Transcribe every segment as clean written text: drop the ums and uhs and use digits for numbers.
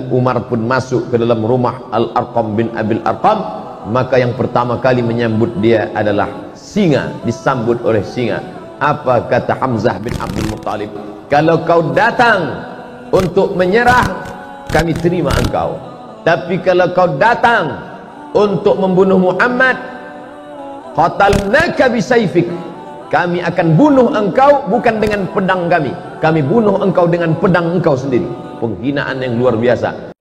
Umar pun masuk ke dalam rumah Al-Arqam bin Abil Arqam, maka yang pertama kali menyambut dia adalah singa, disambut oleh singa. Apa kata Hamzah bin Abdul Muttalib? Kalau kau datang untuk menyerah, kami terima engkau. Tapi kalau kau datang untuk membunuh Muhammad, qatalnaka bisayfik, kami akan bunuh engkau bukan dengan pedang kami, kami bunuh engkau dengan pedang engkau sendiri. Penghinaan yang luar biasa.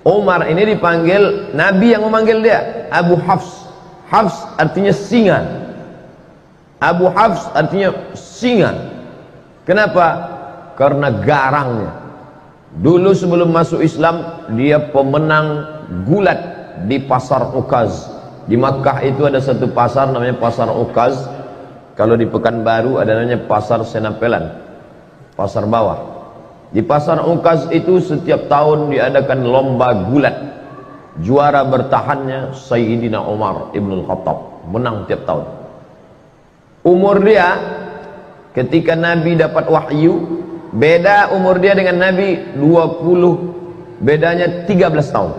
Umar ini dipanggil, Nabi yang memanggil dia Abu Hafs. Hafs artinya singa. Abu Hafs artinya singa. Kenapa? Karena garangnya. Dulu sebelum masuk Islam, dia pemenang gulat di pasar Ukaz. Di Makkah itu ada satu pasar namanya pasar Ukaz. Kalau di Pekanbaru ada namanya pasar Senapelan, pasar bawah. Di pasar Ukaz itu setiap tahun diadakan lomba gulat. Juara bertahannya Sayyidina Umar Ibn Khattab, menang tiap tahun. Umur dia ketika Nabi dapat wahyu, beda umur dia dengan Nabi 20, bedanya 13 tahun.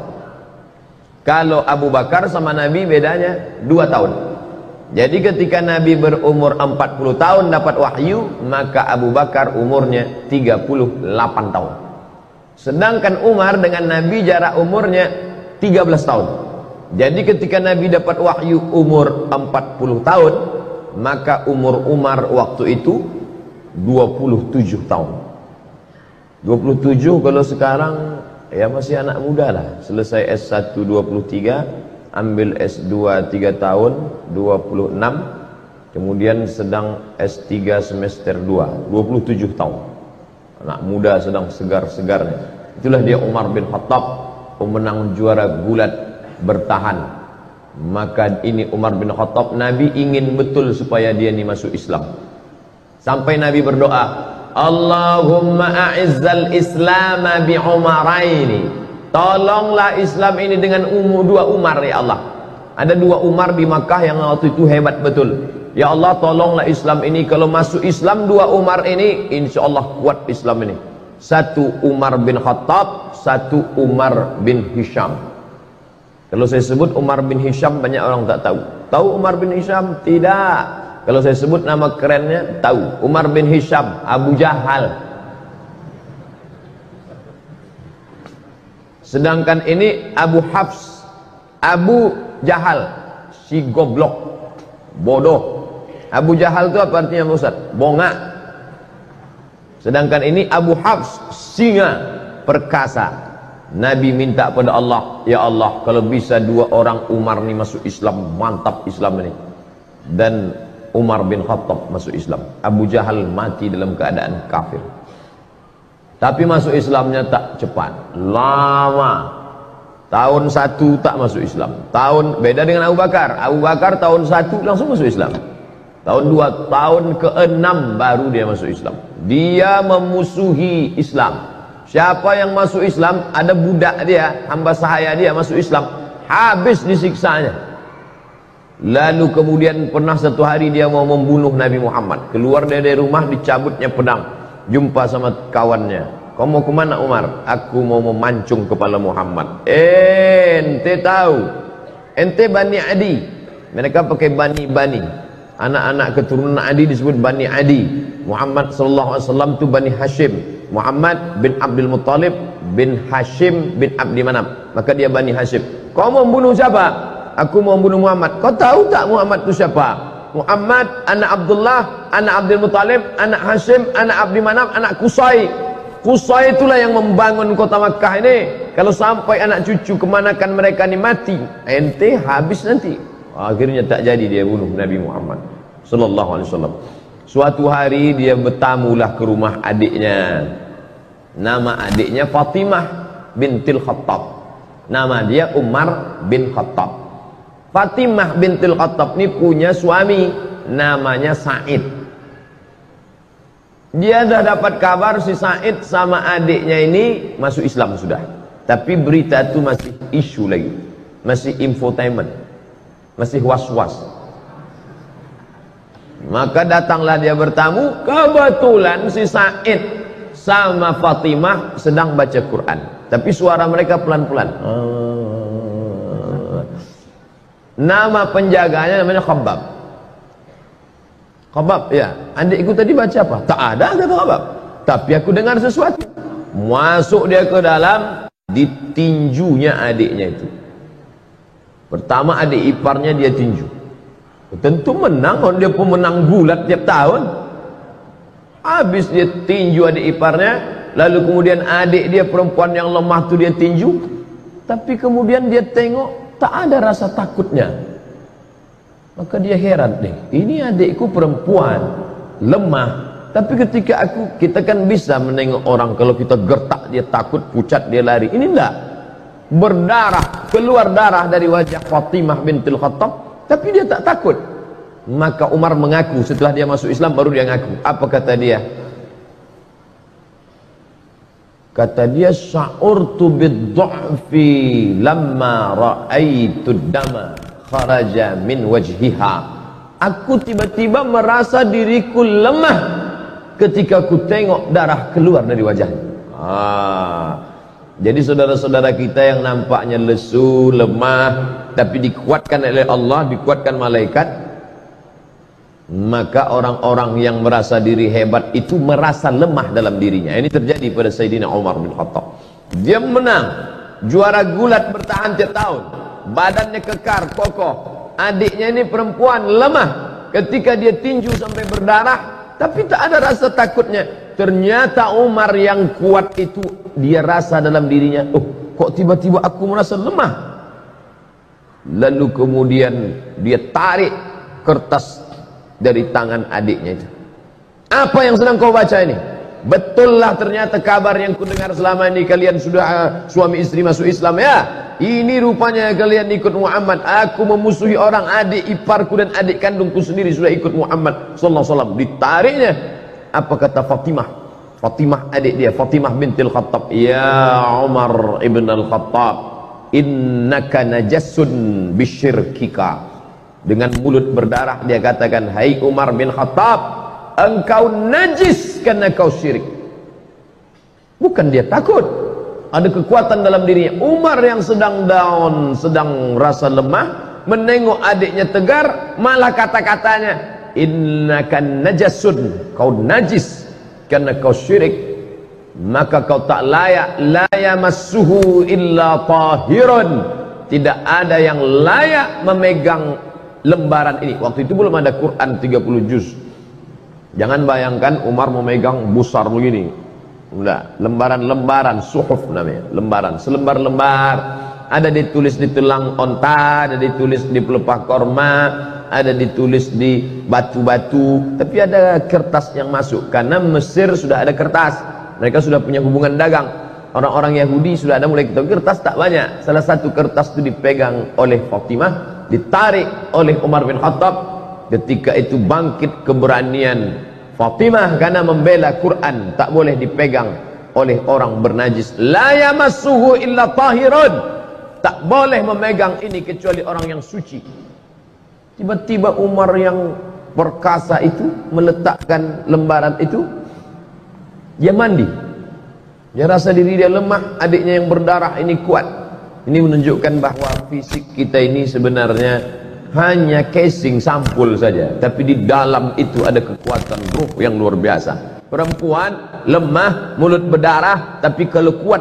Kalau Abu Bakar sama Nabi bedanya 2 tahun. Jadi ketika Nabi berumur 40 tahun dapat wahyu, maka Abu Bakar umurnya 38 tahun. Sedangkan Umar dengan Nabi jarak umurnya 13 tahun. Jadi ketika Nabi dapat wahyu umur 40 tahun, maka umur Umar waktu itu 27 tahun. 27 kalau sekarang ya masih anak muda lah. Selesai S1 23, ambil S2 3 tahun 26, kemudian sedang S3 semester 2 27 tahun. Anak muda sedang segar-segarnya. Itulah dia Umar bin Khattab, pemenang juara gulat bertahan. Maka ini Umar bin Khattab, Nabi ingin betul supaya dia ini masuk Islam. Sampai Nabi berdoa, Allahumma a'izzal Islam bi Umaraini, tolonglah Islam ini dengan dua Umar ya Allah. Ada 2 Umar di Makkah yang waktu itu hebat betul. Ya Allah, tolonglah Islam ini, kalau masuk Islam 2 Umar ini, insya Allah kuat Islam ini. 1 Umar bin Khattab, 1 Umar bin Hisham. Kalau saya sebut Umar bin Hisham banyak orang tak tahu. Tahu Umar bin Hisham? Tidak. Kalau saya sebut nama kerennya, tahu. Umar bin Hisham, Abu Jahal. Sedangkan ini Abu Hafs, Abu Jahal, si goblok, bodoh. Abu Jahal itu apa artinya Ustaz? Bongak. Sedangkan ini Abu Hafs, singa, perkasa. Nabi minta pada Allah, ya Allah, kalau bisa 2 orang Umar ini masuk Islam, mantap Islam ini. Dan Umar bin Khattab masuk Islam. Abu Jahal mati dalam keadaan kafir. Tapi masuk Islamnya tak cepat, lama. Tahun 1 tak masuk Islam. Tahun beda dengan Abu Bakar. Abu Bakar tahun 1 langsung masuk Islam. Tahun 2, tahun ke-6 baru dia masuk Islam. Dia memusuhi Islam. Siapa yang masuk Islam, ada budak dia, hamba sahaya dia masuk Islam, habis disiksanya. Lalu kemudian pernah satu hari dia mau membunuh Nabi Muhammad. Keluar dari rumah, dicabutnya pedang. Jumpa sama kawannya. Kau mau kemana Umar? Aku mau memancung kepala Muhammad. Ente tahu, ente Bani Adi. Mereka pakai Bani. Anak-anak keturunan Adi disebut Bani Adi. Muhammad SAW itu Bani Hashim. Muhammad bin Abdul Muttalib bin Hashim bin Abdi Manaf. Maka dia Bani Hashim. Kau mau membunuh siapa? Aku mau membunuh Muhammad. Kau tahu tak Muhammad itu siapa? Muhammad anak Abdullah, anak Abdul Muttalib, anak Hashim, anak Abdi Manaf, anak Qusay. Qusay itulah yang membangun kota Makkah ini. Kalau sampai anak cucu kemanakan mereka ini mati, ente habis nanti. Akhirnya tak jadi dia bunuh Nabi Muhammad sallallahu alaihi wasallam. Suatu hari dia bertamulah ke rumah adiknya. Nama adiknya Fatimah bintil Khattab. Nama dia Umar bin Khattab. Fatimah bintil Khattab ini punya suami namanya Said. Dia dah dapat kabar si Said sama adiknya ini masuk Islam sudah. Tapi berita itu masih isu lagi. Masih infotainment. Masih was-was. Maka datanglah dia bertamu, kebetulan si Said sama Fatimah sedang baca Quran, tapi suara mereka pelan-pelan. Nama penjaganya namanya Khabbab. Khabbab, ya, adikku tadi baca apa? Tak ada, kata Khabbab. Tapi aku dengar sesuatu. Masuk dia ke dalam, ditinjunya adiknya itu. Pertama adik iparnya dia tinju. Tentu menang, dia pemenang gulat tiap tahun. Habis dia tinju adik iparnya, lalu kemudian adik dia perempuan yang lemah tu dia tinju. Tapi kemudian dia tengok tak ada rasa takutnya. Maka dia heran nih, ini adikku perempuan lemah, tapi ketika kita kan bisa menengok orang, kalau kita gertak dia takut, pucat dia lari. Ini enggak, berdarah, keluar darah dari wajah Fatimah bintul Khattab, tapi dia tak takut. Maka Umar mengaku, setelah dia masuk Islam baru dia ngaku. Apa kata dia? Kata dia, sya'urtu bid-du'fi lamma ra'aitu dama kharaja min wajhiha. Aku tiba-tiba merasa diriku lemah ketika aku tengok darah keluar dari wajahnya. Jadi saudara-saudara kita yang nampaknya lesu, lemah, tapi dikuatkan oleh Allah, dikuatkan malaikat, maka orang-orang yang merasa diri hebat itu merasa lemah dalam dirinya. Ini terjadi pada Sayyidina Umar bin Khattab. Dia menang, juara gulat, bertahan tiap tahun, badannya kekar, kokoh. Adiknya ini perempuan, lemah, ketika dia tinju sampai berdarah, tapi tak ada rasa takutnya. Ternyata Umar yang kuat itu, dia rasa dalam dirinya, oh kok tiba-tiba aku merasa lemah. Lalu kemudian dia tarik kertas dari tangan adiknya itu. Apa yang sedang kau baca ini? Betullah ternyata kabar yang kudengar selama ini, kalian sudah suami istri masuk Islam ya. Ini rupanya kalian ikut Muhammad. Aku memusuhi orang, adik iparku dan adik kandungku sendiri sudah ikut Muhammad sallallahu alaihi wasallam. Ditariknya. Apa kata Fatimah? Fatimah adik dia, Fatimah bintil Khattab. Ya Umar ibn al-Khattab, innaka najassun bisyirkika. Dengan mulut berdarah dia katakan, hai Umar bin Khattab, engkau najis karena kau syirik. Bukan dia takut, ada kekuatan dalam dirinya. Umar yang sedang down, sedang rasa lemah, menengok adiknya tegar, malah kata-katanya, innaka najasun, kau najis karena kau syirik, maka kau tak layak, la yamassuhu illa tahirun. Tidak ada yang layak memegang lembaran ini. Waktu itu belum ada Quran 30 juz. Jangan bayangkan Umar memegang besar begini. Enggak, lembaran-lembaran, suhuf namanya, lembaran, selembar-lembar. Ada ditulis di tulang onta, ada ditulis di pelepah korma, ada ditulis di batu-batu. Tapi ada kertas yang masuk, karena Mesir sudah ada kertas. Mereka sudah punya hubungan dagang. Orang-orang Yahudi sudah ada mulai ketemu, kertas tak banyak. Salah satu kertas itu dipegang oleh Fatimah, ditarik oleh Umar bin Khattab. Ketika itu bangkit keberanian Fatimah karena membela Quran, tak boleh dipegang oleh orang bernajis. La yamassuhu illa tahirun, tak boleh memegang ini kecuali orang yang suci. Tiba-tiba Umar yang perkasa itu meletakkan lembaran itu, dia mandi. Dia rasa diri dia lemah, adiknya yang berdarah ini kuat. Ini menunjukkan bahwa fisik kita ini sebenarnya hanya casing, sampul saja, tapi di dalam itu ada kekuatan ruh yang luar biasa. Perempuan lemah, mulut berdarah, tapi kalau kuat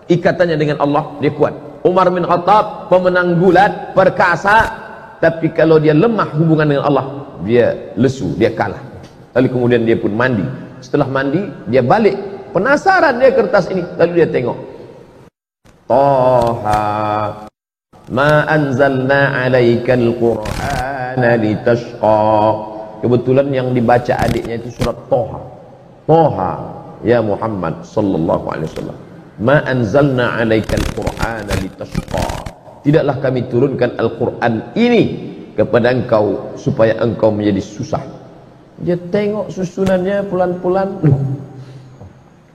ikatannya dengan Allah, dia kuat. Umar bin Khattab pemenang gulat, perkasa, tapi kalau dia lemah hubungan dengan Allah, dia lesu, dia kalah. Lalu kemudian dia pun mandi. Setelah mandi dia balik, penasaran dia kertas ini, lalu dia tengok, Toha ma anzalna alaikal qur'ana litashqa. Kebetulan yang dibaca adiknya itu surat Toha. Toha ya Muhammad sallallahu alaihi wasallam, ma anzalna alaikal qur'ana litashqa. Tidaklah kami turunkan Al-Quran ini kepada engkau supaya engkau menjadi susah. Dia tengok susunannya pelan-pelan.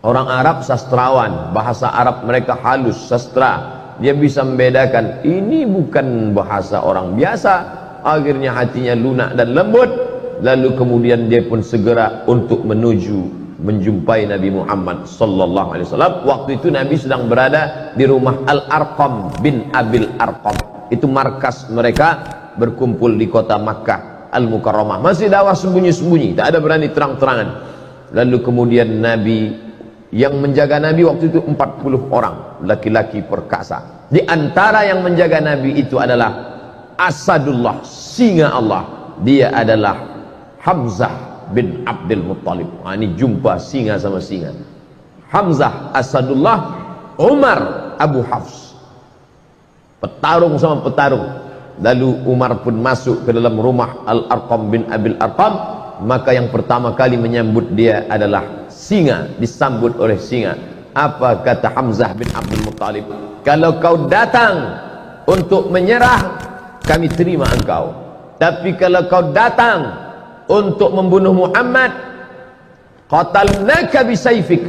Orang Arab sastrawan, bahasa Arab mereka halus, sastra. Dia bisa membedakan ini bukan bahasa orang biasa. Akhirnya hatinya lunak dan lembut. lalu kemudian dia pun segera untuk menuju menjumpai Nabi Muhammad sallallahu alaihi wasallam. Waktu itu Nabi sedang berada di rumah Al-Arqam bin Abil Arqam. Itu markas mereka berkumpul di kota Makkah Al-Mukarramah. Masih dakwah sembunyi-sembunyi, tak ada berani terang-terangan. Lalu kemudian Nabi, yang menjaga Nabi waktu itu 40 orang laki-laki perkasa. Di antara yang menjaga Nabi itu adalah Asadullah, singa Allah. Dia adalah Hamzah bin Abdul Muttalib. Ini jumpa singa sama singa. Hamzah Asadullah, Umar Abu Hafs. Petarung sama petarung. Lalu Umar pun masuk ke dalam rumah Al-Arqam bin Abil Arqam. Maka yang pertama kali menyambut dia adalah singa, disambut oleh singa. Apa kata Hamzah bin Abdul Muttalib? Kalau kau datang untuk menyerah, kami terima engkau. Tapi kalau kau datang untuk membunuh Muhammad, qatalnaka bisayfik,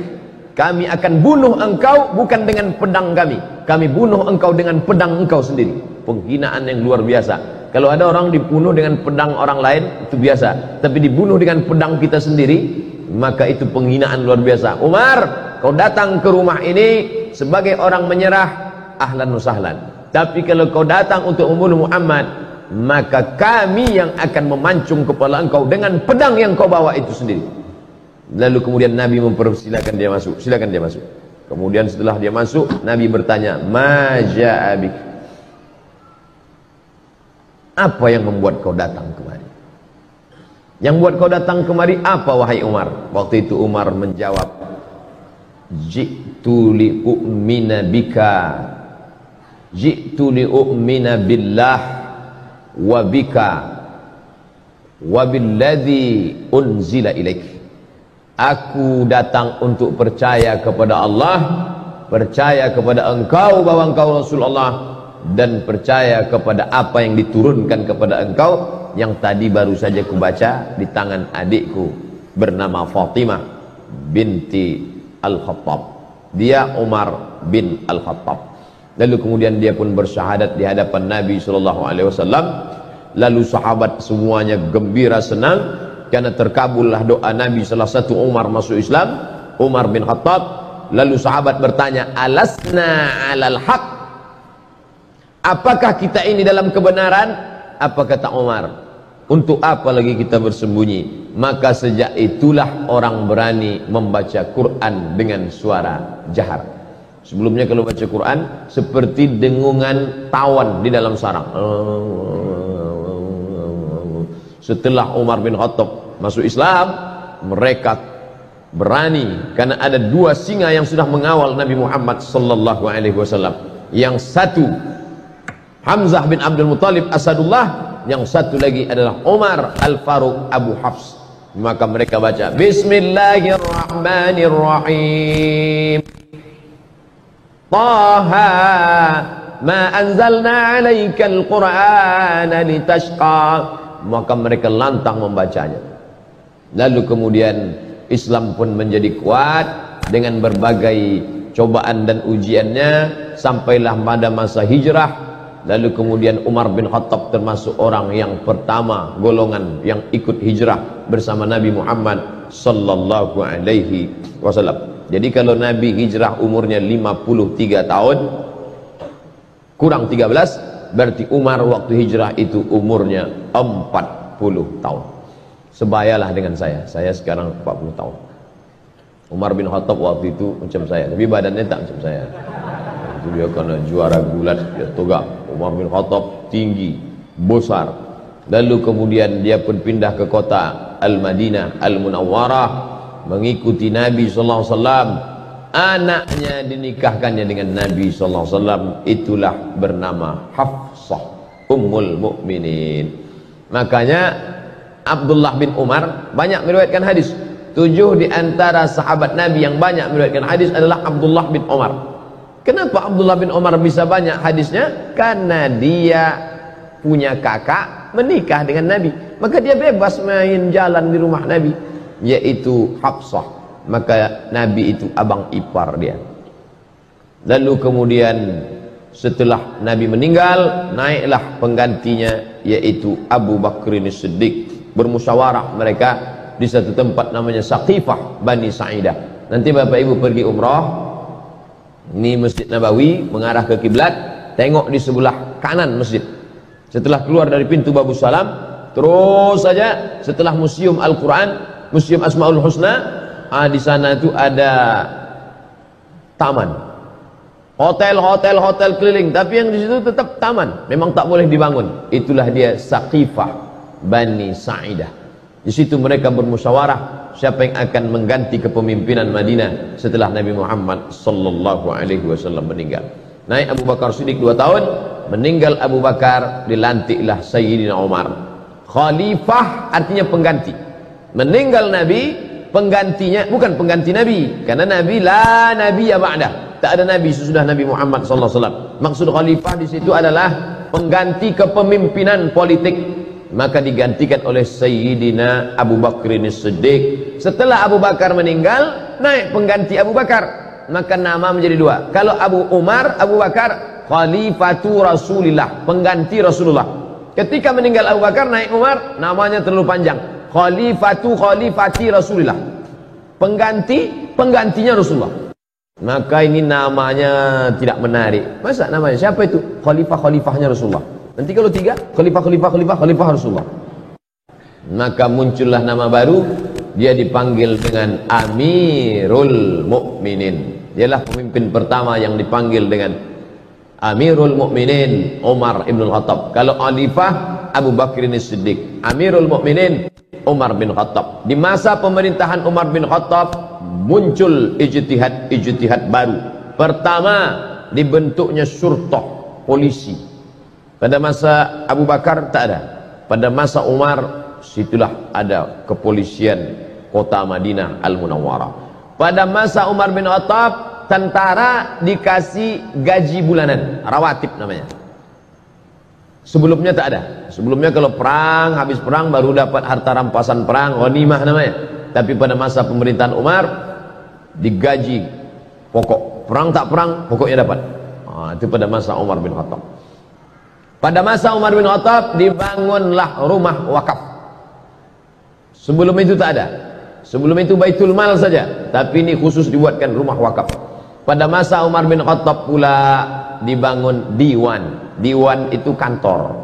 kami akan bunuh engkau bukan dengan pedang kami, kami bunuh engkau dengan pedang engkau sendiri. Penghinaan yang luar biasa. Kalau ada orang dibunuh dengan pedang orang lain itu biasa, tapi dibunuh dengan pedang kita sendiri, maka itu penghinaan luar biasa. Umar, kau datang ke rumah ini sebagai orang menyerah, ahlan wa sahlan. Tapi kalau kau datang untuk membunuh Muhammad, maka kami yang akan memancung kepala engkau dengan pedang yang kau bawa itu sendiri. Lalu kemudian Nabi mempersilakan dia masuk. Silakan dia masuk. Kemudian setelah dia masuk, Nabi bertanya, "Ma ja'a bik?" Apa yang membuat kau datang kemari? Yang membuat kau datang kemari apa, wahai Umar? Waktu itu Umar menjawab, "Ji'tu li u'mina bika, ji'tu li u'mina billah wa bika wa billadzi unzila ilaik." Aku datang untuk percaya kepada Allah, percaya kepada engkau bahwa engkau Rasulullah, dan percaya kepada apa yang diturunkan kepada engkau, yang tadi baru saja kubaca di tangan adikku bernama Fatimah binti Al-Khattab. Dia Umar bin Al-Khattab. Lalu kemudian dia pun bersyahadat di hadapan Nabi SAW. Lalu sahabat semuanya gembira senang karena terkabullah doa Nabi. Salah satu Umar masuk Islam, Umar bin Khattab. Lalu sahabat bertanya, "Alasna alal haq?" Apakah kita ini dalam kebenaran? Apa kata Umar? Untuk apa lagi kita bersembunyi? Maka sejak itulah orang berani membaca Quran dengan suara jahar. Sebelumnya kalau baca Quran seperti dengungan tawon di dalam sarang. Setelah Umar bin Khattab masuk Islam, mereka berani karena ada dua singa yang sudah mengawal Nabi Muhammad sallallahu alaihi wasallam. Yang satu Hamzah bin Abdul Muttalib Asadullah, yang satu lagi adalah Umar Al-Faruq Abu Hafs. Maka mereka baca Bismillahirrahmanirrahim, Taha ma anzalna alaikal qur'ana litashqa. Maka mereka lantang membacanya. Lalu kemudian Islam pun menjadi kuat dengan berbagai cobaan dan ujiannya, sampailah pada masa hijrah. Lalu kemudian Umar bin Khattab termasuk orang yang pertama golongan yang ikut hijrah bersama Nabi Muhammad sallallahu alaihi wasallam. Jadi kalau Nabi hijrah umurnya 53 tahun kurang 13, berarti Umar waktu hijrah itu umurnya 40 tahun. Sebayalah dengan saya sekarang 40 tahun. Umar bin Khattab waktu itu macam saya, tapi badannya tak macam saya. Itu dia karena juara gulat, dia tegak. Umar bin Khattab tinggi, besar. Lalu kemudian dia pun pindah ke kota Al-Madinah Al-Munawwarah, mengikuti Nabi sallallahu alaihi wasallam. Anaknya dinikahkannya dengan Nabi sallallahu alaihi wasallam, itulah bernama Hafsah Ummul Mukminin. Makanya Abdullah bin Umar banyak meriwayatkan hadis. 7 di antara sahabat Nabi yang banyak meriwayatkan hadis adalah Abdullah bin Umar. Kenapa Abdullah bin Umar bisa banyak hadisnya? Karena dia punya kakak menikah dengan Nabi, maka dia bebas main jalan di rumah Nabi, yaitu Hafsah. Maka Nabi itu abang ipar dia. Lalu kemudian setelah Nabi meninggal, naiklah penggantinya, yaitu Abu Bakr As-Siddiq bermusyawarah mereka di satu tempat namanya Saqifah Bani Sa'idah. Nanti Bapak Ibu pergi umrah, ini Masjid Nabawi mengarah ke kiblat, tengok di sebelah kanan masjid. Setelah keluar dari pintu Babus Salam, terus saja setelah Museum Al-Quran, Museum Asmaul Husna, di sana itu ada taman, hotel keliling, tapi yang di situ tetap taman, memang tak boleh dibangun. Itulah dia Saqifah Bani Sa'idah. Di situ mereka bermusyawarah siapa yang akan mengganti kepemimpinan Madinah setelah Nabi Muhammad sallallahu alaihi wasallam meninggal. Naik Abu Bakar Siddiq 2 tahun, meninggal Abu Bakar, dilantiklah Sayyidina Umar. Khalifah artinya pengganti. Meninggal Nabi, penggantinya bukan pengganti Nabi, karena Nabi la nabiyya ba'dah. Tak ada Nabi sesudah Nabi Muhammad sallallahu alaihi wasallam. Maksud khalifah di situ adalah pengganti kepemimpinan politik. Maka digantikan oleh Sayyidina Abu Bakr As-Siddiq. Setelah Abu Bakar meninggal, naik pengganti Abu Bakar, maka nama menjadi 2. Kalau Abu Umar, Abu Bakar, Khalifatu Rasulillah, pengganti Rasulullah. Ketika meninggal Abu Bakar, naik Umar, namanya terlalu panjang, Khalifati Rasulillah, penggantinya Rasulullah. Maka ini namanya tidak menarik. Masa namanya siapa itu? Khalifahnya Rasulullah. Nanti kalau 3, khalifah Rasulullah. Maka muncullah nama baru, dia dipanggil dengan Amirul Mukminin. Dialah pemimpin pertama yang dipanggil dengan Amirul Mukminin, Umar ibn Khattab. Kalau khalifah, Abu Bakr As-Siddiq. Amirul Mukminin, Umar bin Khattab. Di masa pemerintahan Umar bin Khattab muncul ijtihad baru. Pertama, dibentuknya syurtah, polisi. Pada masa Abu Bakar tak ada. Pada masa Umar, situlah ada kepolisian kota Madinah Al-Munawwarah. Pada masa Umar bin Khattab, tentara dikasih gaji bulanan, rawatib namanya. Sebelumnya tak ada. Sebelumnya kalau perang, habis perang baru dapat harta rampasan perang, ghanimah namanya. Tapi pada masa pemerintahan Umar, digaji pokok. Perang tak perang, pokoknya dapat. Itu pada masa Umar bin Khattab. Pada masa Umar bin Khattab dibangunlah rumah wakaf. Sebelum itu tak ada. Sebelum itu Baitul Mal saja, tapi ini khusus dibuatkan rumah wakaf. Pada masa Umar bin Khattab pula dibangun diwan. Diwan itu kantor.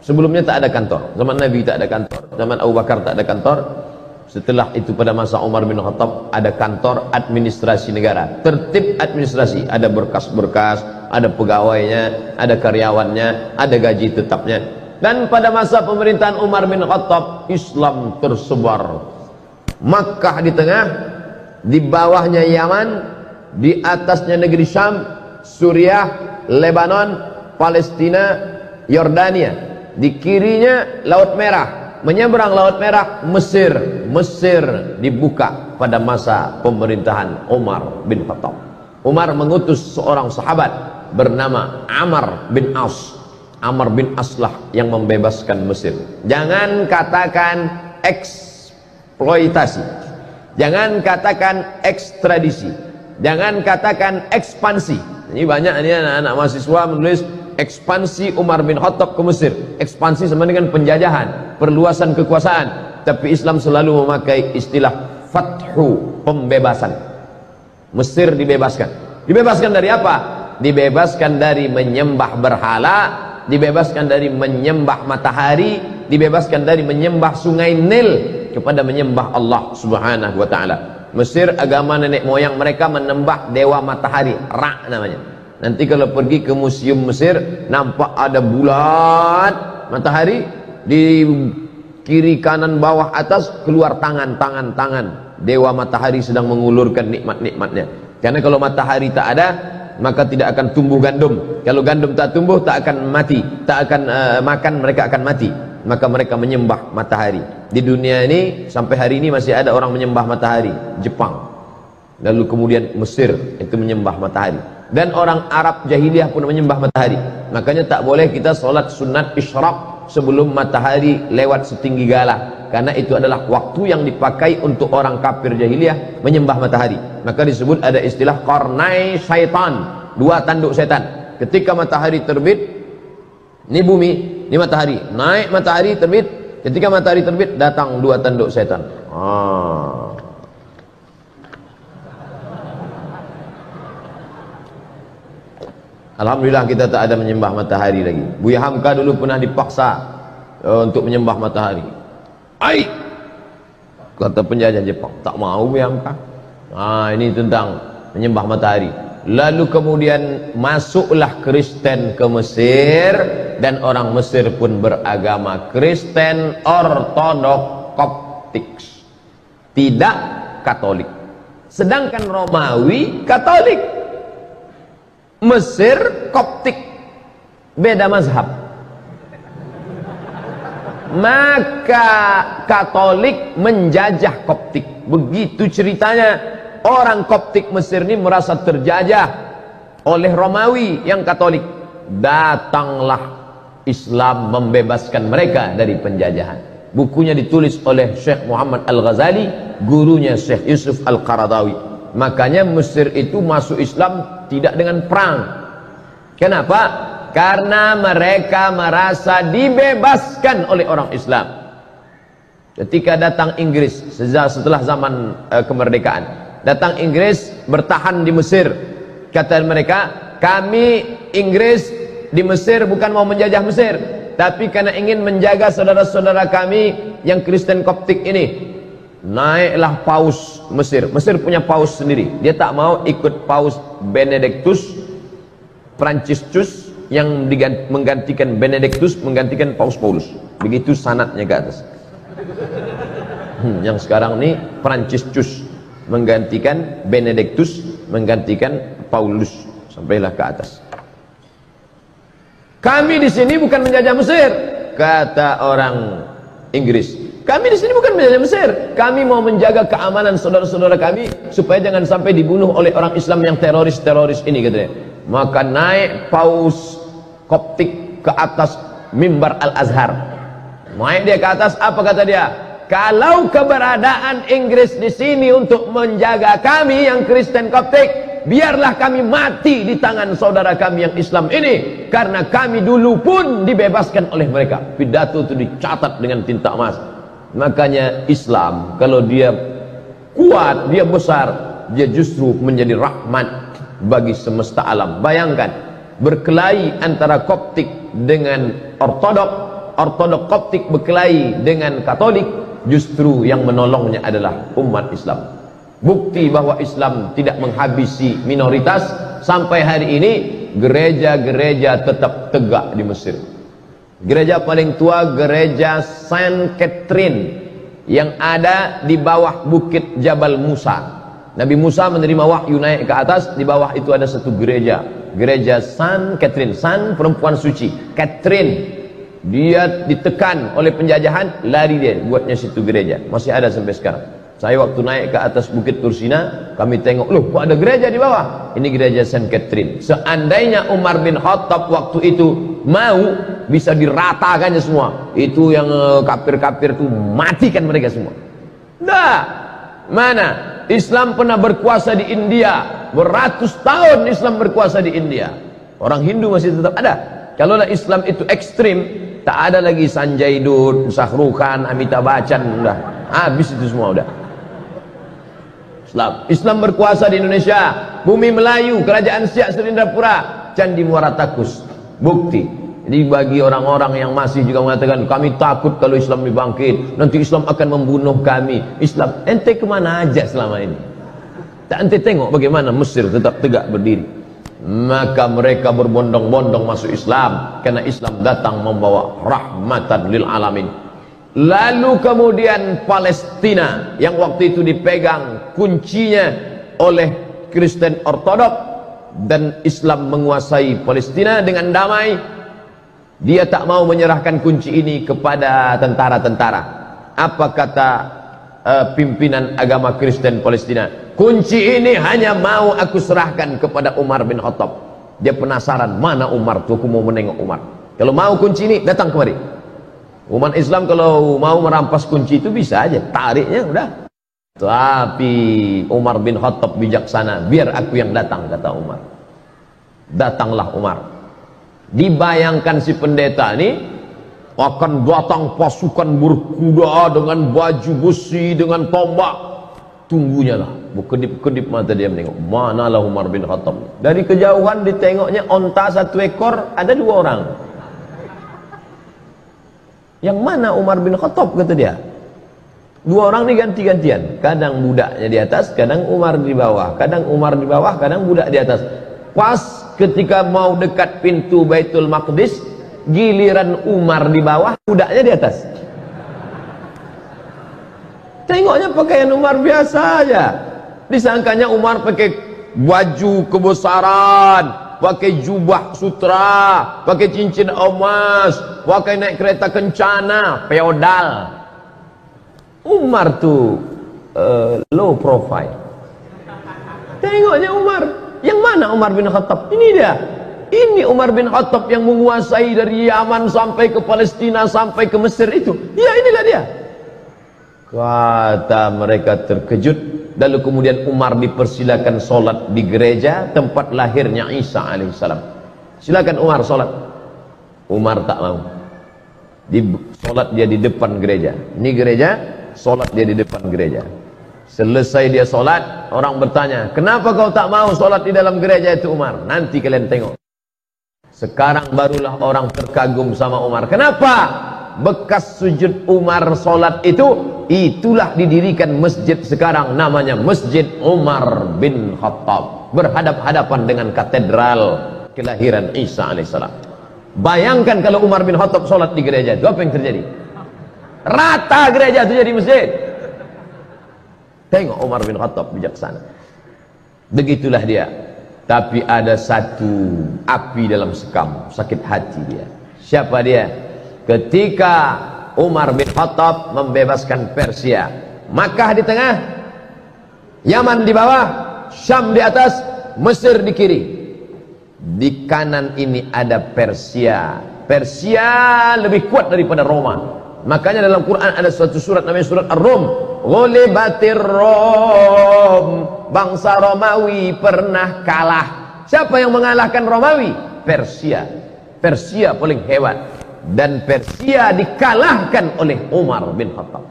Sebelumnya tak ada kantor. Zaman Nabi tak ada kantor. Zaman Abu Bakar tak ada kantor. Setelah itu pada masa Umar bin Khattab ada kantor administrasi negara, tertib administrasi, ada berkas-berkas, ada pegawainya, ada karyawannya, ada gaji tetapnya. Dan pada masa pemerintahan Umar bin Khattab, Islam tersebar. Makkah di tengah, di bawahnya Yaman, di atasnya negeri Syam, Suriah, Lebanon, Palestina, Yordania. Di kirinya Laut Merah. Menyeberang Laut Merah, Mesir dibuka pada masa pemerintahan Umar bin Khattab. Umar mengutus seorang sahabat bernama Amr bin As. Amr bin As lah yang membebaskan Mesir. Jangan katakan eksploitasi, jangan katakan ekstradisi, jangan katakan ekspansi. Ini banyak ini anak-anak mahasiswa menulis ekspansi Umar bin Khattab ke Mesir. Ekspansi sama dengan penjajahan, perluasan kekuasaan. Tapi Islam selalu memakai istilah fathu, pembebasan. Mesir dibebaskan. Dibebaskan dari apa? Dibebaskan dari menyembah berhala, dibebaskan dari menyembah matahari, dibebaskan dari menyembah sungai Nil kepada menyembah Allah Subhanahu wa taala. Mesir agama nenek moyang mereka menyembah dewa matahari, Ra namanya. Nanti kalau pergi ke museum Mesir, nampak ada bulat matahari, di kiri kanan bawah atas keluar tangan dewa matahari sedang mengulurkan nikmat-nikmatnya. Karena kalau matahari tak ada, maka tidak akan tumbuh gandum. Kalau gandum tak tumbuh, tak akan mati, tak akan makan, mereka akan mati. Maka mereka menyembah matahari. Di dunia ini sampai hari ini masih ada orang menyembah matahari. Jepang, lalu kemudian Mesir itu menyembah matahari. Dan orang Arab jahiliyah pun menyembah matahari. Makanya tak boleh kita sholat sunat isyraq sebelum matahari lewat setinggi galah, karena itu adalah waktu yang dipakai untuk orang kafir jahiliyah menyembah matahari. Maka disebut ada istilah qarnai syaitan, 2 tanduk setan. Ketika matahari terbit, ini bumi, ini matahari, naik matahari terbit, Ketika matahari terbit, datang 2 tanduk setan. Alhamdulillah kita tak ada menyembah matahari lagi. Buya Hamka dulu pernah dipaksa untuk menyembah matahari. Ai, kata penjajah Jepang, tak mau Buya Hamka. Ini tentang menyembah matahari. Lalu kemudian masuklah Kristen ke Mesir, dan orang Mesir pun beragama Kristen Ortodok Koptik, tidak Katolik. Sedangkan Romawi Katolik, Mesir Koptik, beda mazhab. Maka Katolik menjajah Koptik. Begitu ceritanya. Orang Koptik Mesir ini merasa terjajah oleh Romawi yang Katolik. Datanglah Islam membebaskan mereka dari penjajahan. Bukunya ditulis oleh Syekh Muhammad Al-Ghazali, gurunya Syekh Yusuf Al-Qaradawi. Makanya Mesir itu masuk Islam tidak dengan perang. Kenapa? Karena mereka merasa dibebaskan oleh orang Islam. Ketika datang Inggris setelah zaman kemerdekaan, datang Inggris bertahan di Mesir. Kata mereka, kami Inggris di Mesir bukan mau menjajah Mesir, tapi karena ingin menjaga saudara-saudara kami yang Kristen Koptik ini. Naiklah paus Mesir. Mesir punya paus sendiri. Dia tak mau ikut paus Benedictus Franciscus yang menggantikan Benedictus, menggantikan paus Paulus. Begitu sanadnya ke atas. Yang sekarang ini Franciscus menggantikan Benedictus, menggantikan Paulus, sampailah ke atas. Kami di sini bukan menjajah Mesir, kata orang Inggris. Kami di sini bukan menjajah Mesir, kami mau menjaga keamanan saudara-saudara kami supaya jangan sampai dibunuh oleh orang Islam yang teroris-teroris ini, katanya. Maka naik paus Koptik ke atas mimbar Al-Azhar. Naik dia ke atas, apa kata dia? Kalau keberadaan Inggris di sini untuk menjaga kami yang Kristen Koptik, biarlah kami mati di tangan saudara kami yang Islam ini, karena kami dulu pun dibebaskan oleh mereka. Pidato itu dicatat dengan tinta emas. Makanya Islam kalau dia kuat, dia besar, dia justru menjadi rahmat bagi semesta alam. Bayangkan berkelahi antara Koptik dengan Ortodok, Ortodok Koptik berkelahi dengan Katolik, justru yang menolongnya adalah umat Islam. Bukti bahwa Islam tidak menghabisi minoritas. Sampai hari ini gereja-gereja tetap tegak di Mesir. Gereja paling tua, gereja Saint Catherine, yang ada di bawah bukit Jabal Musa. Nabi Musa menerima wahyu naik ke atas, di bawah itu ada satu gereja, gereja Saint Catherine. Saint perempuan suci, Catherine, dia ditekan oleh penjajahan, lari dia buatnya situ gereja, masih ada sampai sekarang. Saya waktu naik ke atas bukit Tursina, kami tengok, loh kok ada gereja di bawah? Ini gereja Saint Catherine. Seandainya Umar bin Khattab waktu itu mau, bisa diratakannya semua. Itu yang kafir-kafir itu, matikan mereka semua. Nah, mana? Islam pernah berkuasa di India, beratus tahun Islam berkuasa di India. Orang Hindu masih tetap ada. Kalaulah Islam itu ekstrim, tak ada lagi Sanjay Dutt, Shahrukh Khan, Amitabh Bachchan, udah habis itu semua udah. Islam berkuasa di Indonesia, bumi Melayu, kerajaan Siak Serindrapura, Candi Muara Takus. Bukti. Jadi bagi orang-orang yang masih juga mengatakan kami takut kalau Islam dibangkit, nanti Islam akan membunuh kami. Islam, ente kemana aja selama ini? Tak ente tengok bagaimana Mesir tetap tegak berdiri. Maka mereka berbondong-bondong masuk Islam, karena Islam datang membawa rahmatan lil alamin. Lalu kemudian Palestina yang waktu itu dipegang kuncinya oleh Kristen Ortodok, dan Islam menguasai Palestina dengan damai. Dia tak mau menyerahkan kunci ini kepada tentara-tentara. Apa kata pimpinan agama Kristen Palestina? Kunci ini hanya mau aku serahkan kepada Umar bin Khattab. Dia penasaran, mana Umar tuh, aku mau menengok Umar. Kalau mau kunci ini, datang kemari. Umat Islam kalau mau merampas kunci itu bisa aja, tariknya udah. Tapi Umar bin Khattab bijaksana, biar aku yang datang, kata Umar. Datanglah Umar. Dibayangkan si pendeta ini akan datang pasukan berkuda dengan baju besi, dengan tombak. Tunggunya lah, berkedip-kedip mata dia menengok. Manalah Umar bin Khattab. Dari kejauhan ditengoknya onta satu ekor, ada 2 orang. Yang mana Umar bin Khattab, kata dia. 2 orang ini ganti-gantian. Kadang budaknya di atas, kadang Umar di bawah. Kadang Umar di bawah, kadang budak di atas. Pas ketika mau dekat pintu Baitul Maqdis, giliran Umar di bawah, budaknya di atas. Tengoknya pakaian Umar biasa aja. Disangkanya Umar pakai baju kebesaran, pakai jubah sutra, pakai cincin emas, pakai naik kereta kencana, feodal. Umar tuh low profile. Tengoknya Umar. Yang mana Umar bin Khattab? Ini dia. Ini Umar bin Khattab yang menguasai dari Yaman sampai ke Palestina, sampai ke Mesir itu. Ya, inilah dia. Kata mereka terkejut. Lalu kemudian Umar dipersilakan solat di gereja tempat lahirnya Isa alaihissalam. Silakan Umar solat. Umar tak mau. Solat dia di depan gereja. Ini gereja, solat dia di depan gereja. Selesai dia solat, orang bertanya, kenapa kau tak mau solat di dalam gereja itu Umar? Nanti kalian tengok. Sekarang barulah orang terkagum sama Umar. Kenapa? Bekas sujud Umar solat itu, itulah didirikan masjid sekarang, namanya Masjid Umar bin Khattab, berhadap-hadapan dengan katedral kelahiran Isa alaihissalam. Bayangkan kalau Umar bin Khattab solat di gereja itu, apa yang terjadi? Rata gereja itu jadi masjid. Tengok Umar bin Khattab bijaksana. Begitulah dia. Tapi ada satu api dalam sekam, sakit hati dia. Siapa dia? Ketika Umar bin Khattab membebaskan Persia, Makkah di tengah, Yaman di bawah, Syam di atas, Mesir di kiri. Di kanan ini ada Persia. Persia lebih kuat daripada Roma. Makanya dalam Quran ada suatu surat namanya surat Ar-Rum. Ghulibatir Rom. Bangsa Romawi pernah kalah. Siapa yang mengalahkan Romawi? Persia. Persia paling hebat. Dan Persia dikalahkan oleh Umar bin Khattab.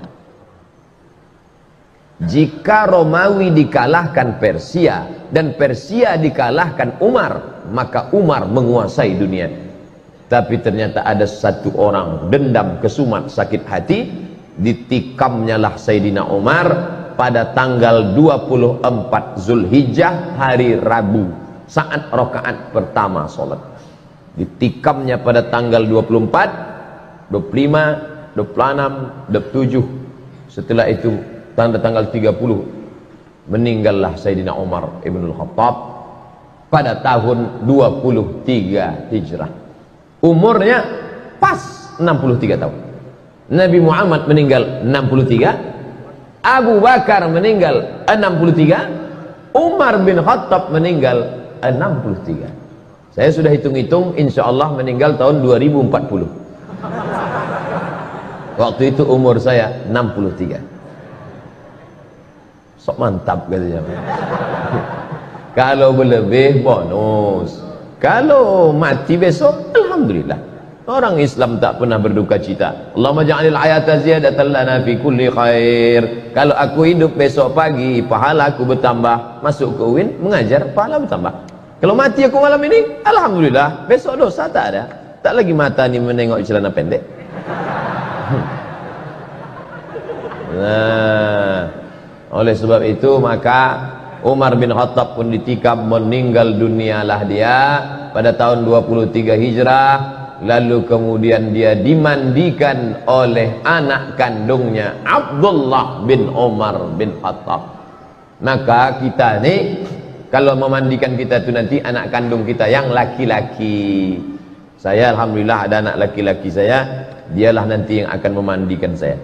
Jika Romawi dikalahkan Persia dan Persia dikalahkan Umar, maka Umar menguasai dunia. Tapi ternyata ada satu orang dendam kesumat sakit hati, ditikamnya lah Sayyidina Umar pada tanggal 24 Zulhijjah hari Rabu saat rakaat pertama solat. Ditikamnya pada tanggal 24, 25, 26, 27. Setelah itu tanggal 30 meninggallah Sayyidina Umar Ibnul Khattab pada tahun 23 Hijrah. Umurnya pas 63 tahun. Nabi Muhammad meninggal 63, Abu Bakar meninggal 63, Umar bin Khattab meninggal 63. Saya sudah hitung-hitung, insya Allah meninggal tahun 2040. Waktu itu umur saya 63. Sok mantap katanya. Kalau berlebih bonus. Kalau mati besok, alhamdulillah. Orang Islam tak pernah berduka cita. Allahumma ja'alil hayata ziyadatan lana fi kulli khair. Kalau aku hidup besok pagi, pahala aku bertambah. Masuk ke UIN, mengajar, pahala bertambah. Kalau mati aku malam ini, alhamdulillah. Besok dosa tak ada. Tak lagi mata ni menengok celana pendek. Nah, oleh sebab itu maka Umar bin Khattab pun ditikam, meninggal dunialah dia pada tahun 23 Hijrah. Lalu kemudian dia dimandikan oleh anak kandungnya Abdullah bin Umar bin Khattab. Maka kita ni kalau memandikan kita tu nanti anak kandung kita yang laki-laki. Saya alhamdulillah ada anak laki-laki saya, dialah nanti yang akan memandikan saya.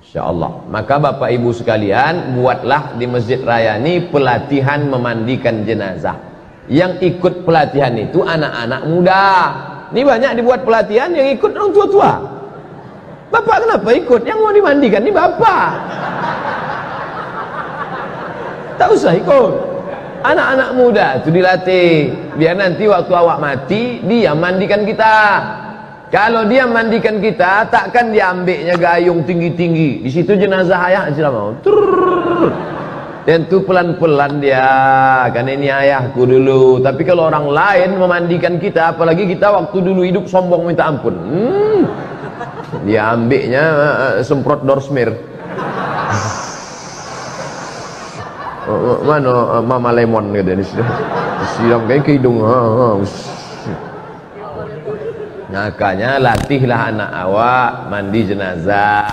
InsyaAllah. Maka Bapak Ibu sekalian, buatlah di Masjid Raya ini pelatihan memandikan jenazah. Yang ikut pelatihan itu anak-anak muda. Ini banyak dibuat pelatihan yang ikut orang tua-tua. Bapak kenapa ikut? Yang mau dimandikan ini bapak. Tak usah ikut. Anak-anak muda itu dilatih. Biar nanti waktu awak mati, dia mandikan kita. Kalau dia mandikan kita, takkan dia ambilnya gayung tinggi-tinggi. Di situ jenazah ayah sudah mau. Dan itu pelan-pelan dia, karena ini ayahku dulu. Tapi kalau orang lain memandikan kita, apalagi kita waktu dulu hidup sombong minta ampun. Dia ambilnya semprot dorsmir. Mana Mama Lemon gitu ini siram kayak ke hidung. Makanya latihlah anak awak mandi jenazah.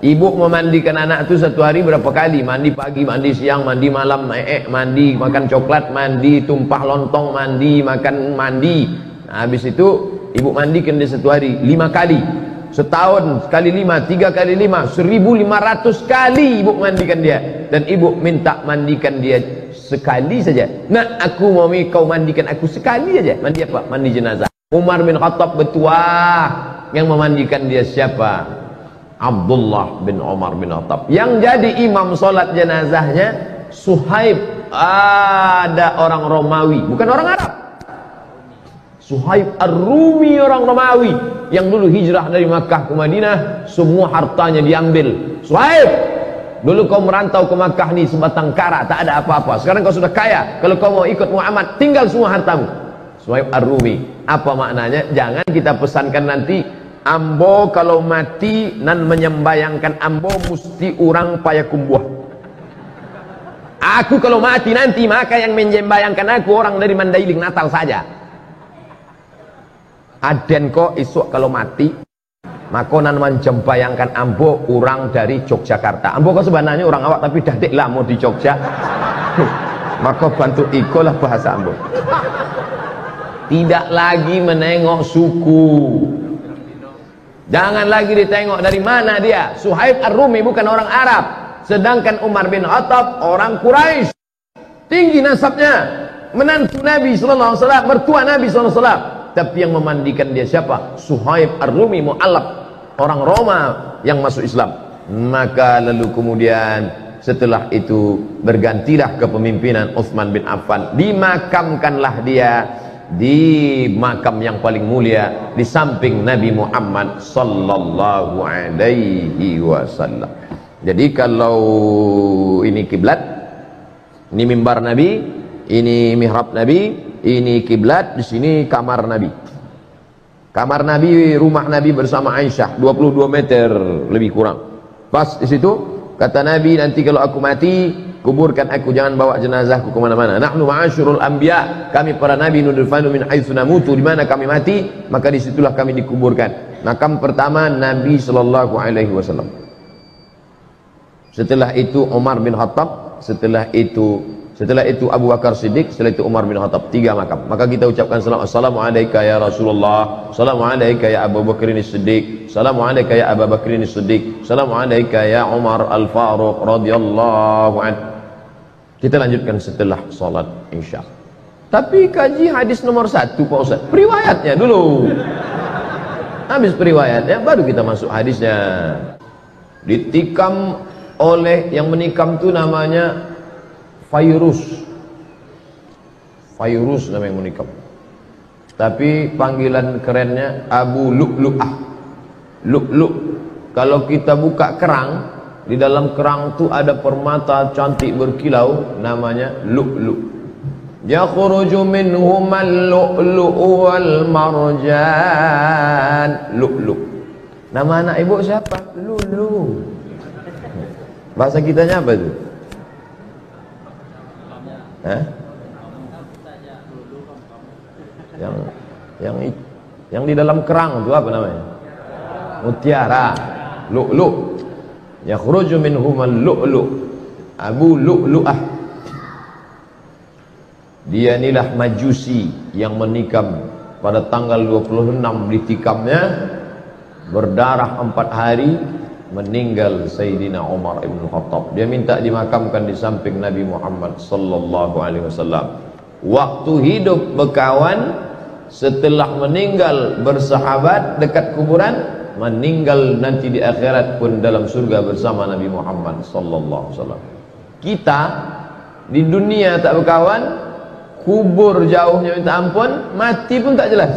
Ibu memandikan anak itu satu hari berapa kali? Mandi pagi, mandi siang, mandi malam, mandi, makan coklat, mandi, tumpah lontong, mandi, makan, mandi. Nah, habis itu ibu mandikan dia satu hari 5 kali. Setahun kali 5, 3 kali 5, 1500 kali ibu mandikan dia. Dan ibu minta mandikan dia sekali saja. Nah, aku mau kau mandikan aku sekali saja. Mandi apa? Mandi jenazah. Umar bin Khattab bertuah. Yang memandikan dia siapa? Abdullah bin Umar bin Khattab. Yang jadi imam solat jenazahnya Suhaib. Ada orang Romawi, bukan orang Arab. Suhaib Ar-Rumi, orang Romawi yang dulu hijrah dari Makkah ke Madinah. Semua hartanya diambil. Suhaib, dulu kau merantau ke Makkah nih sebatang kara, tak ada apa-apa. Sekarang kau sudah kaya. Kalau kau mau ikut Muhammad, tinggal semua hartamu. Suhaib Ar-Rumi. Apa maknanya? Jangan kita pesankan nanti ambo kalau mati nan menyembayangkan ambo mesti orang payakumbuh. Aku kalau mati nanti maka yang menyembayangkan aku orang dari Mandailing Natal saja. Aden kok isuk kalau mati maka nan menyembayangkan ambo orang dari Yogyakarta. Ambo kok sebenarnya orang awak tapi dadik lah mau di Jogja. Maka bantu ikolah bahasa ambo. Tidak lagi menengok suku. Jangan lagi ditengok dari mana dia. Suhaib Ar-Rumi bukan orang Arab. Sedangkan Umar bin Khattab orang Quraisy. Tinggi nasabnya. Menantu Nabi SAW, mertua Nabi SAW. Tapi yang memandikan dia siapa? Suhaib Ar-Rumi mu'allaf. Orang Roma yang masuk Islam. Maka lalu kemudian setelah itu bergantilah kepemimpinan Utsman bin Affan. Dimakamkanlah dia di makam yang paling mulia di samping Nabi Muhammad sallallahu alaihi wasallam. Jadi kalau ini kiblat, ini mimbar Nabi, ini mihrab Nabi, ini kiblat, di sini kamar Nabi. Kamar Nabi, rumah Nabi bersama Aisyah 22 meter lebih kurang. Pas di situ kata Nabi, nanti kalau aku mati kuburkan aku, jangan bawa jenazahku kemana-mana. Nahnu ma'asyurul anbiya, kami para nabi nudfanu min haitsu namutu, di mana kami mati maka disitulah kami dikuburkan. Makam pertama Nabi sallallahu alaihi wasallam. Setelah itu Umar bin Khattab, setelah itu Abu Bakar Siddiq, setelah itu Umar bin Khattab. 3 makam. Maka kita ucapkan salam, assalamu alayka ya Rasulullah, assalamu alayka ya Abu Bakr Siddiq, assalamu alayka ya Abu Bakr Siddiq, assalamu alayka ya Umar Al-Faruq radhiyallahu anhu. Kita lanjutkan setelah sholat Isya. Tapi kaji hadis nomor 1 Pak Ustaz, periwayatnya dulu. Habis periwayatnya baru kita masuk hadisnya. Ditikam oleh yang menikam itu namanya Fayrus. Fayrus namanya yang menikam. Tapi panggilan kerennya Abu Lu'lu'ah. Lu'lu'. Kalau kita buka kerang, di dalam kerang itu ada permata cantik berkilau, namanya lu'lu'. Yakhruju minhumal lu'lu'u wal marjan. Lu'lu'. Nama anak ibu siapa? Lulu. Bahasa kitanya apa itu? Hah? Yang di dalam kerang itu apa namanya? Mutiara. Lu'lu'. Yakhruju minhumal lu'lu'. Abu Lu'lu'ah. Dia inilah Majusi yang menikam pada tanggal 26 ditikamnya, berdarah 4 hari, meninggal Sayyidina Umar ibn Khattab. Dia minta dimakamkan di samping Nabi Muhammad sallallahu alaihi wasallam. Waktu hidup berkawan, setelah meninggal bersahabat dekat kuburan, meninggal nanti di akhirat pun dalam surga bersama Nabi Muhammad sallallahu alaihi wasallam. Kita di dunia tak berkawan, kubur jauhnya minta ampun, mati pun tak jelas.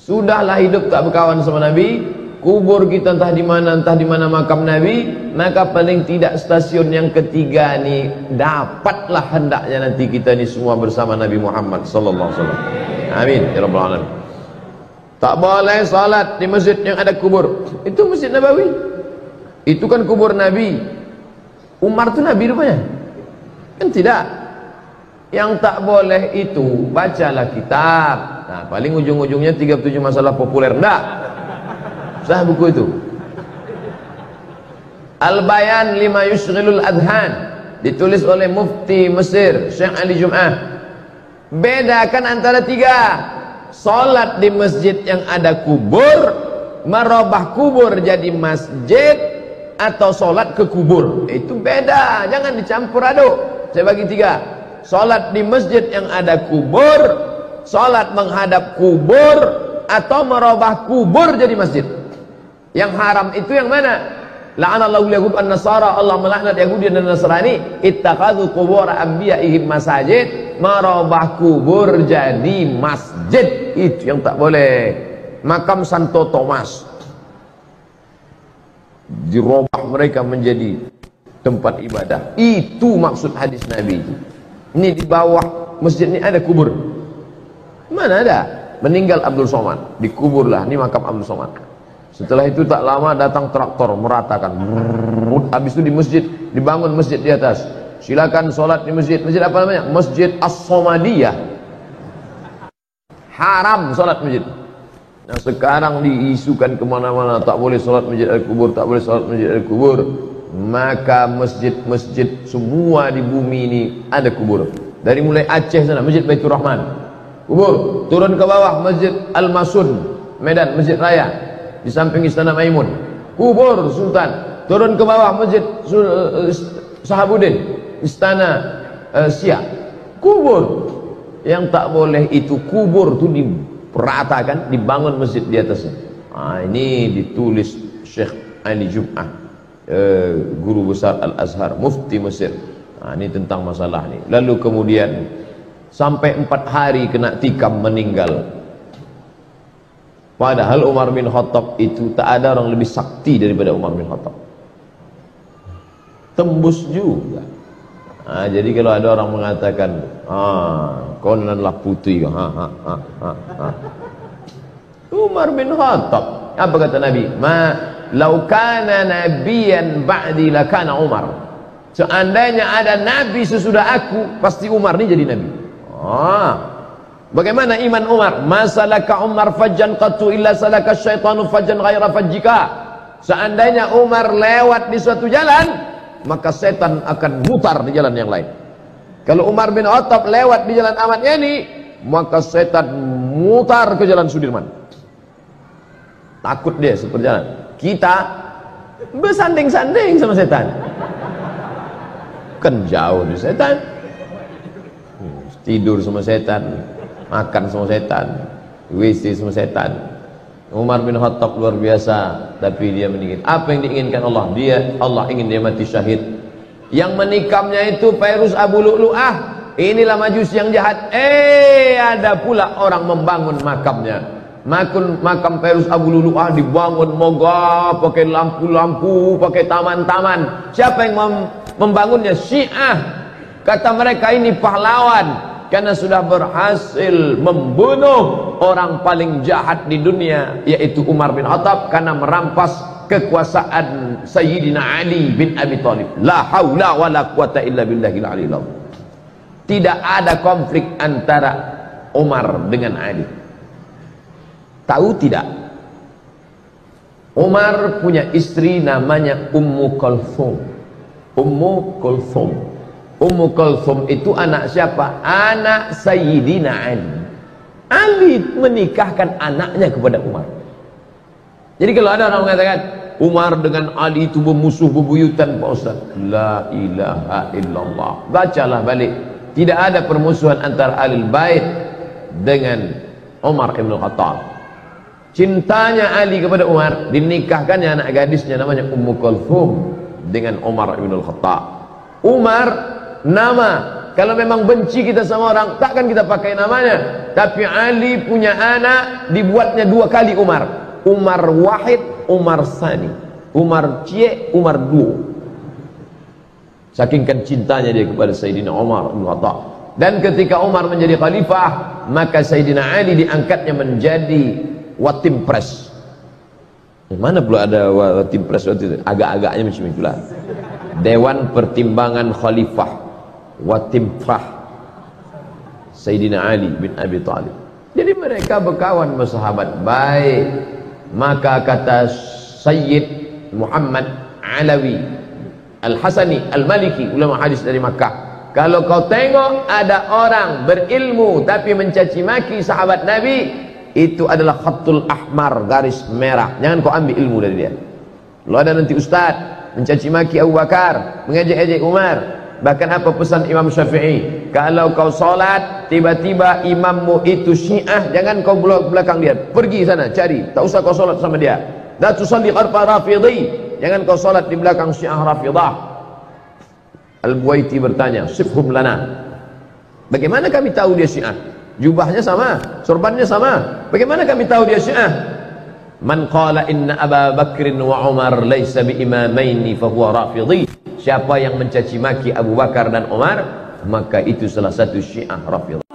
Sudahlah hidup tak berkawan sama Nabi, kubur kita entah di mana makam Nabi, maka paling tidak stasiun yang ketiga ni dapatlah hendaknya nanti kita ni semua bersama Nabi Muhammad sallallahu alaihi wasallam. Amin ya rabbal alamin. Tak boleh salat di masjid yang ada kubur. Itu Masjid Nabawi. Itu kan kubur Nabi. Umar tu Nabi rupanya? Kan tidak. Yang tak boleh itu bacalah kitab. Nah, paling ujung-ujungnya 37 masalah populer. Enggak. Sah buku itu. Al-Bayan lima yushghilul adhan, ditulis oleh Mufti Mesir Syekh Ali Jum'ah. Bedakan antara tiga: salat di masjid yang ada kubur, merubah kubur jadi masjid, atau salat ke kubur. Itu beda, jangan dicampur aduk. Saya bagi tiga: salat di masjid yang ada kubur, salat menghadap kubur, atau merubah kubur jadi masjid. Yang haram itu yang mana? La'anallahu yahud an-nasara, Allah melaknat Yahudi dan Nasrani, ittakhadhu qubur anbiya'ihim masajid, merubah kubur jadi masjid. Itu yang tak boleh. Makam Santo Thomas dirubah mereka menjadi tempat ibadah. Itu maksud hadis Nabi itu. Ini di bawah masjid ini ada kubur. Mana ada? Meninggal Abdul Somad, dikuburlah. Ini makam Abdul Somad. Setelah itu tak lama datang traktor meratakan. Habis itu di masjid dibangun masjid di atas. Silakan sholat di masjid. Masjid apa namanya? Masjid As-Somadiyah. Haram sholat masjid. Nah, sekarang diisukan kemana-mana, tak boleh sholat masjid al-kubur, tak boleh sholat masjid al-kubur. Maka masjid-masjid semua di bumi ini ada kubur. Dari mulai Aceh sana, Masjid Baitur Rahman, kubur. Turun ke bawah, Masjid Al-Masun, Medan, Masjid Raya, di samping Istana Maimun, kubur Sultan. Turun ke bawah, Masjid Sahabuddin, Istana Siak, kubur. Yang tak boleh itu kubur itu diperatakan, dibangun masjid di atasnya. Ini ditulis Syekh Ali Jum'ah, guru besar Al-Azhar, Mufti Mesir. Ini tentang masalah ini. Lalu kemudian sampai 4 hari kena tikam meninggal. Padahal Umar bin Khattab itu tak ada orang lebih sakti daripada Umar bin Khattab. Tembus juga. Jadi kalau ada orang mengatakan, kononlah putih, Umar bin Khattab. Apa kata Nabi? Lau kana nabiyan ba'di lakana Umar. Seandainya ada nabi sesudah aku, pasti Umar ini jadi nabi. Bagaimana iman Umar? Masalaka Umar fajjan qattu illa salaka syaitanu fajjan ghaira fajjika. Seandainya Umar lewat di suatu jalan, maka setan akan mutar di jalan yang lain. Kalau Umar bin Khattab lewat di jalan Ahmad Yani, maka setan mutar ke jalan Sudirman. Takut dia seperjalan. Kita bersanding-sanding sama setan. Kan jauh dari setan. Tidur sama setan, makan sama setan, WC sama setan. Umar bin Khattab luar biasa, tapi dia meninggal. Apa yang diinginkan Allah? Allah ingin dia mati syahid. Yang menikamnya itu Fairuz Abu Lu'lu'ah. Inilah majusi yang jahat. Ada pula orang membangun makamnya. Makam Fairuz Abu Lu'lu'ah dibangun megah, pakai lampu-lampu, pakai taman-taman. Siapa yang membangunnya? Syiah. Kata mereka ini pahlawan karena sudah berhasil membunuh orang paling jahat di dunia, yaitu Umar bin Khattab, karena merampas kekuasaan Sayyidina Ali bin Abi Thalib. La haula wala quwata illa billahil aliyil azim. Tidak ada konflik antara Umar dengan Ali. Tahu tidak? Umar punya istri namanya Ummu Kulthum. Ummu Kulthum. Ummu Kulthum itu anak siapa? Anak Sayyidina Ali. Ali menikahkan anaknya kepada Umar. Jadi kalau ada orang mengatakan Umar dengan Ali itu bermusuh bebuyutan, Pak Ustaz, la ilaha illallah. Bacalah balik. Tidak ada permusuhan antara Ahlul Bait dengan Umar ibn Khattab. Cintanya Ali kepada Umar, dinikahkannya anak gadisnya namanya Ummu Kulthum dengan Umar ibn Khattab. Umar nama Kalau memang benci kita sama orang, takkan kita pakai namanya. Tapi Ali punya anak, dibuatnya 2 kali Umar. Umar Wahid, Umar Sani. Umar Cie, Umar Duo. Saking kan cintanya dia kepada Sayyidina Umar bin Khattab. Dan ketika Umar menjadi khalifah, maka Sayyidina Ali diangkatnya menjadi Watim Pres. Mana pula ada Watim Pres waktu itu? Agak-agaknya macam itulah. Dewan Pertimbangan Khalifah Watim Prah Sayyidina Ali bin Abi Thalib. Jadi mereka berkawan bersahabat baik. Maka kata Sayyid Muhammad Alawi Al-Hasani Al-Maliki, ulama hadis dari Makkah, kalau kau tengok ada orang berilmu tapi mencaci maki sahabat Nabi, itu adalah khatul ahmar, garis merah. Jangan kau ambil ilmu dari dia. Kalau ada nanti ustaz mencaci maki Abu Bakar, mengejek-ejek Umar, bahkan apa pesan Imam Syafi'i, kalau kau solat tiba-tiba imammu itu Syiah, jangan kau belakang dia, pergi sana cari, tak usah kau solat sama dia. La tusalli khalfa rafidhi, jangan kau solat di belakang Syiah Rafidah. Al-Buaiti bertanya, sifhum lana, bagaimana kami tahu dia Syiah? Jubahnya sama, sorbannya sama, bagaimana kami tahu dia Syiah? Man qala inna Aba Bakrin wa Umar laysa bi imamaini fahuwa rafidhi. Siapa yang mencaci maki Abu Bakar dan Umar, maka itu salah satu Syiah Rafidah.